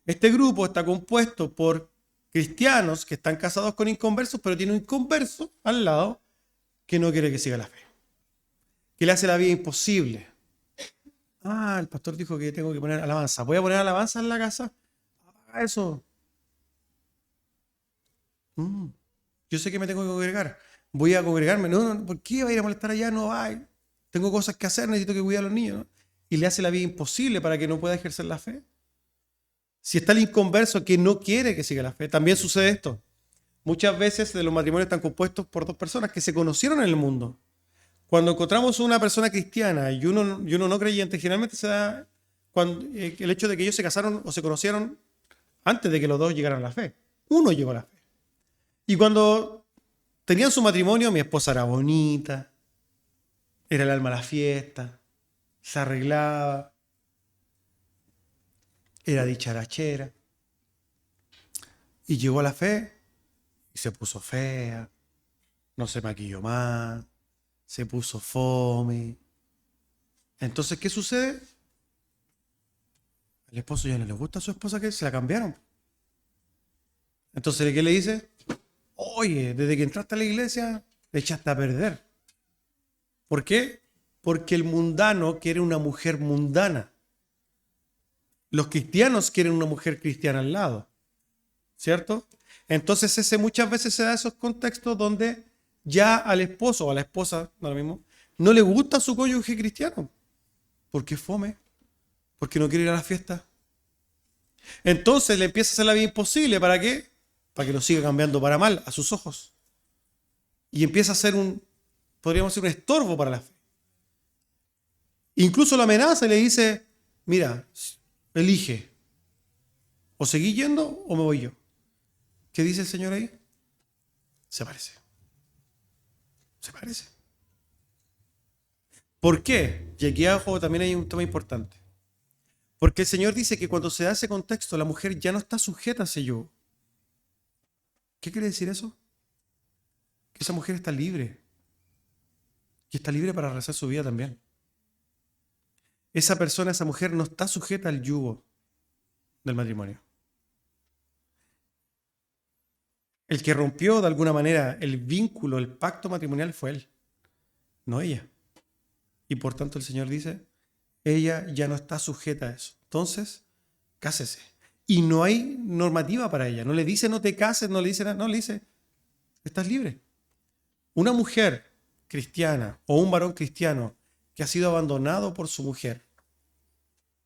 Este grupo está compuesto por cristianos que están casados con inconversos, pero tiene un inconverso al lado que no quiere que siga la fe, que le hace la vida imposible. Ah, el pastor dijo que tengo que poner alabanza. Voy a poner alabanza en la casa. Eso. Yo sé que me tengo que congregar. Voy a congregarme. No, ¿por qué va a ir a molestar allá? No, ay, tengo cosas que hacer, necesito que cuidar a los niños, ¿no? Y le hace la vida imposible para que no pueda ejercer la fe. Si está el inconverso que no quiere que siga la fe, también sucede esto. Muchas veces los matrimonios están compuestos por dos personas que se conocieron en el mundo. Cuando encontramos una persona cristiana y uno no creyente, generalmente se da el hecho de que ellos se casaron o se conocieron antes de que los dos llegaran a la fe. Uno llegó a la fe. Y cuando tenían su matrimonio, mi esposa era bonita, era el alma de la fiesta, se arreglaba, era dicharachera. Y llegó a la fe y se puso fea, no se maquilló más, se puso fome. Entonces, ¿qué sucede? Al esposo ya no le gusta a su esposa, que se la cambiaron. Entonces, ¿qué le dice? Oye, desde que entraste a la iglesia, le echaste a perder. ¿Por qué? Porque el mundano quiere una mujer mundana. Los cristianos quieren una mujer cristiana al lado, ¿cierto? Entonces muchas veces se da esos contextos donde ya al esposo o a la esposa, no lo mismo, no le gusta su cónyuge cristiano, porque es fome, porque no quiere ir a la fiesta. Entonces le empieza a hacer la vida imposible. ¿Para qué? Para que lo siga cambiando para mal a sus ojos. Y empieza a ser podríamos decir, un estorbo para la fe. Incluso lo amenaza y le dice, mira, elige, o seguí yendo o me voy yo. ¿Qué dice el Señor ahí? Se parece. Se parece. ¿Por qué? Y aquí abajo también hay un tema importante. Porque el Señor dice que cuando se da ese contexto, la mujer ya no está sujeta a ese yugo. ¿Qué quiere decir eso? Que esa mujer está libre. Y está libre para realizar su vida también. Esa persona, esa mujer no está sujeta al yugo del matrimonio. El que rompió de alguna manera el vínculo, el pacto matrimonial fue él, no ella. Y por tanto el Señor dice, ella ya no está sujeta a eso. Entonces, cásese. Y no hay normativa para ella. No le dice no te cases, no le dice nada. No, le dice, estás libre. Una mujer cristiana o un varón cristiano que ha sido abandonado por su mujer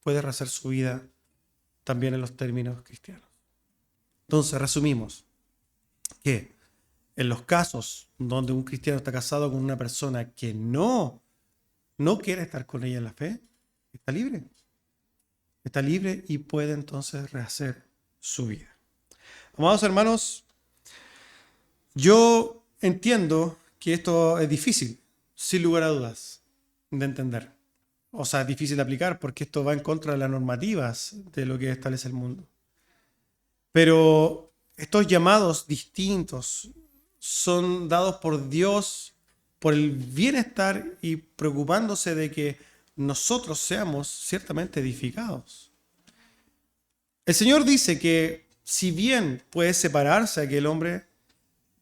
puede rehacer su vida también en los términos cristianos. Entonces, resumimos que en los casos donde un cristiano está casado con una persona que no quiere estar con ella en la fe, está libre. Está libre y puede entonces rehacer su vida. Amados hermanos, yo entiendo que esto es difícil, sin lugar a dudas, de entender. O sea, es difícil de aplicar porque esto va en contra de las normativas de lo que establece el mundo. Pero estos llamados distintos son dados por Dios por el bienestar y preocupándose de que nosotros seamos ciertamente edificados. El Señor dice que si bien puede separarse aquel hombre,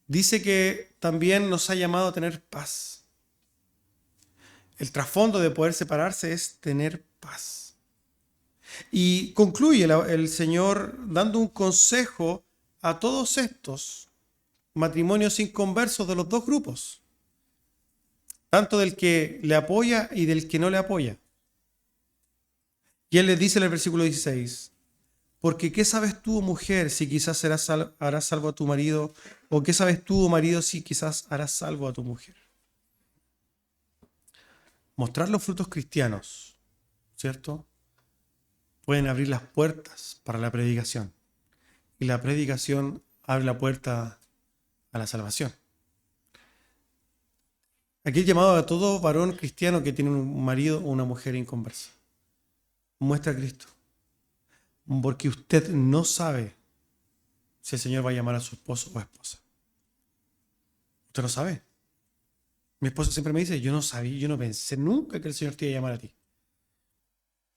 dice que también nos ha llamado a tener paz. El trasfondo de poder separarse es tener paz. Y concluye el Señor dando un consejo a todos estos matrimonios inconversos de los dos grupos, tanto del que le apoya y del que no le apoya. Y Él les dice en el versículo 16, porque ¿qué sabes tú, mujer, si quizás harás salvo a tu marido? ¿O qué sabes tú, marido, si quizás harás salvo a tu mujer? Mostrar los frutos cristianos, ¿cierto? Pueden abrir las puertas para la predicación. Y la predicación abre la puerta a la salvación. Aquí el llamado a todo varón cristiano que tiene un marido o una mujer inconversa. Muestra a Cristo. Porque usted no sabe si el Señor va a llamar a su esposo o esposa. Usted no sabe. Mi esposa siempre me dice, yo no sabía, yo no pensé nunca que el Señor te iba a llamar a ti.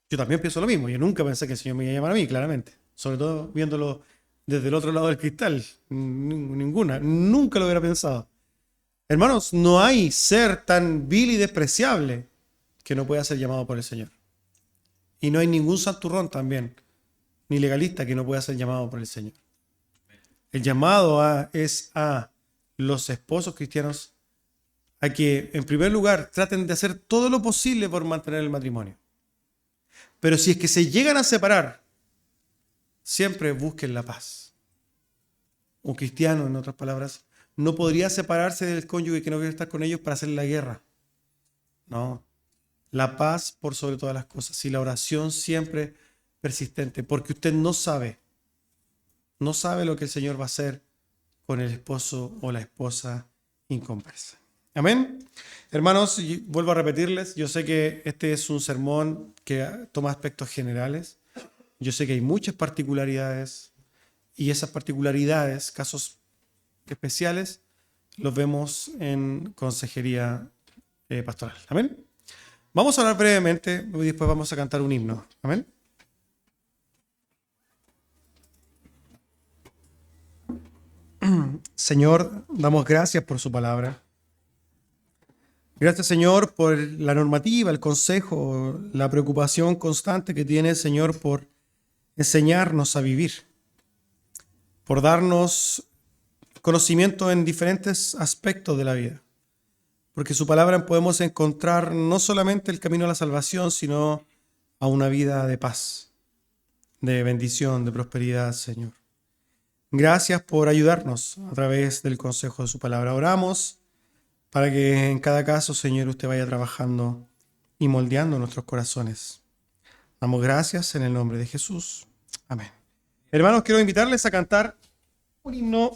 Yo también pienso lo mismo. Yo nunca pensé que el Señor me iba a llamar a mí, claramente. Sobre todo viéndolo desde el otro lado del cristal. Nunca lo hubiera pensado. Hermanos, no hay ser tan vil y despreciable que no pueda ser llamado por el Señor. Y no hay ningún santurrón también, ni legalista, que no pueda ser llamado por el Señor. El llamado es a los esposos cristianos a que, en primer lugar, traten de hacer todo lo posible por mantener el matrimonio. Pero si es que se llegan a separar, siempre busquen la paz. Un cristiano, en otras palabras, no podría separarse del cónyuge que no quiere estar con ellos para hacer la guerra. No. La paz por sobre todas las cosas. Y la oración siempre persistente. Porque usted no sabe lo que el Señor va a hacer con el esposo o la esposa inconversa. Amén. Hermanos, vuelvo a repetirles, yo sé que este es un sermón que toma aspectos generales. Yo sé que hay muchas particularidades y esas particularidades, casos especiales, los vemos en consejería pastoral. Amén. Vamos a hablar brevemente y después vamos a cantar un himno. Amén. Señor, damos gracias por su palabra. Gracias, Señor, por la normativa, el consejo, la preocupación constante que tiene, Señor, por enseñarnos a vivir, por darnos conocimiento en diferentes aspectos de la vida. Porque su palabra podemos encontrar no solamente el camino a la salvación, sino a una vida de paz, de bendición, de prosperidad, Señor. Gracias por ayudarnos a través del consejo de su palabra. Oramos para que en cada caso, Señor, usted vaya trabajando y moldeando nuestros corazones. Damos gracias en el nombre de Jesús. Amén. Hermanos, quiero invitarles a cantar un himno,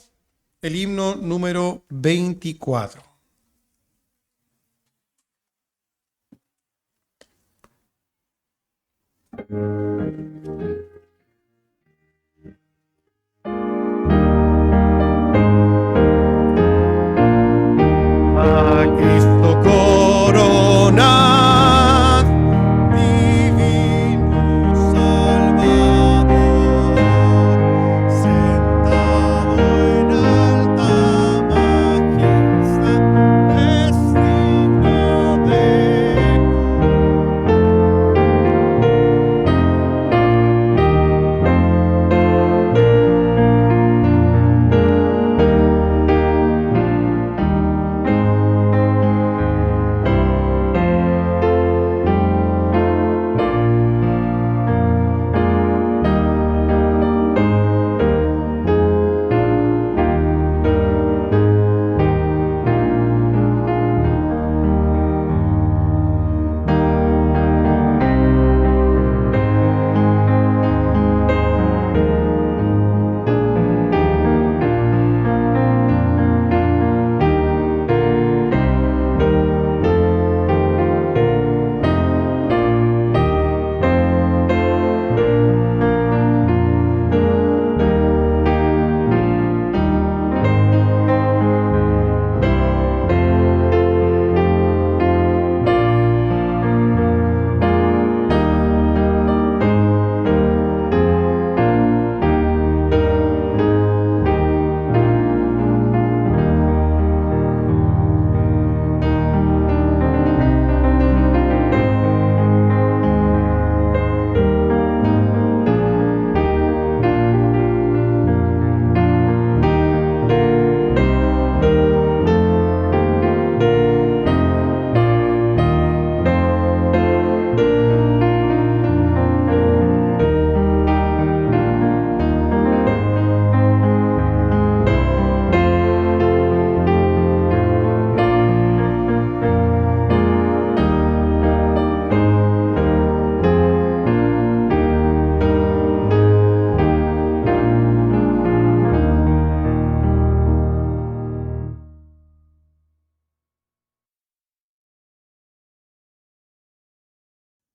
el himno número 24. A Cristo coronad, divino Salvador, sentado en alta majestad, es digno de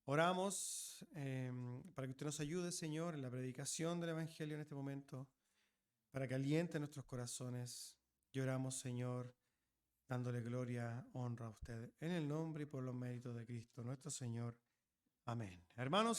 Oramos para que usted nos ayude, Señor, en la predicación del Evangelio en este momento, para que aliente nuestros corazones. Y oramos, Señor, dándole gloria, honra a usted, en el nombre y por los méritos de Cristo, nuestro Señor. Amén. Hermanos,